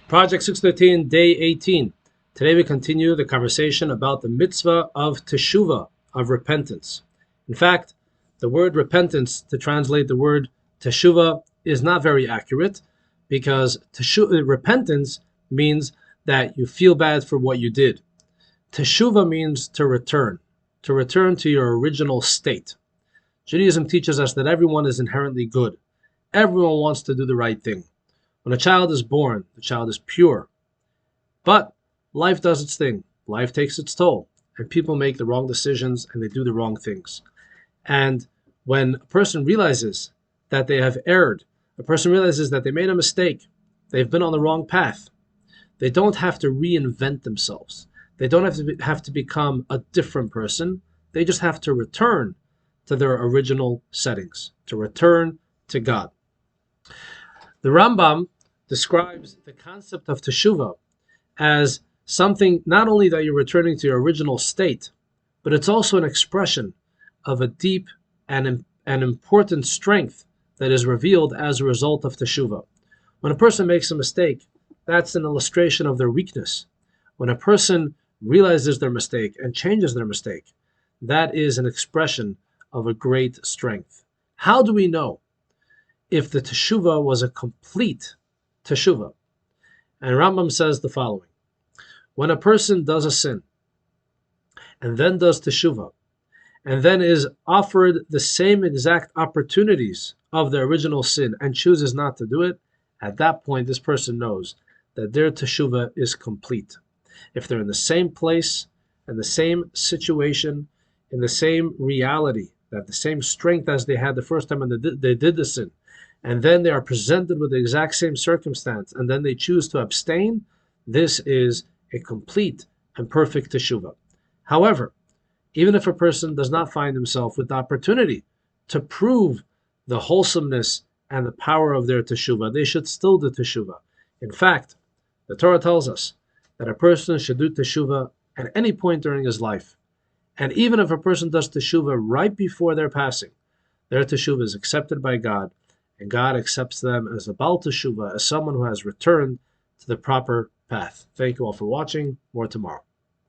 Project 613, Day 18. Today we continue the conversation about the mitzvah of Teshuvah, of repentance. In fact, the word repentance, to translate the word Teshuvah, is not very accurate because repentance means that you feel bad for what you did. Teshuvah means to return to your original state. Judaism teaches us that everyone is inherently good. Everyone wants to do the right thing. When a child is born, the child is pure. But life does its thing. Life takes its toll. And people make the wrong decisions and they do the wrong things. And when a person realizes that they have erred, a person realizes that they made a mistake, they've been on the wrong path, they don't have to reinvent themselves. They don't have to become a different person. They just have to return to their original settings, to return to God. The Rambam describes the concept of Teshuvah as something not only that you're returning to your original state, but it's also an expression of a deep and important strength that is revealed as a result of Teshuvah. When a person makes a mistake, that's an illustration of their weakness. When a person realizes their mistake and changes their mistake, that is an expression of a great strength. How do we know if the Teshuvah was a complete Teshuvah? And Rambam says the following: when a person does a sin and then does Teshuvah and then is offered the same exact opportunities of the original sin and chooses not to do it, at that point this person knows that their Teshuvah is complete. If they're in the same place, in the same situation, in the same reality, they have the same strength as they had the first time when they did the sin, and then they are presented with the exact same circumstance, and then they choose to abstain, this is a complete and perfect Teshuvah. However, even if a person does not find himself with the opportunity to prove the wholesomeness and the power of their Teshuvah, they should still do Teshuvah. In fact, the Torah tells us that a person should do Teshuvah at any point during his life. And even if a person does Teshuvah right before their passing, their Teshuvah is accepted by God, and God accepts them as a Baal Teshuvah, as someone who has returned to the proper path. Thank you all for watching. More tomorrow.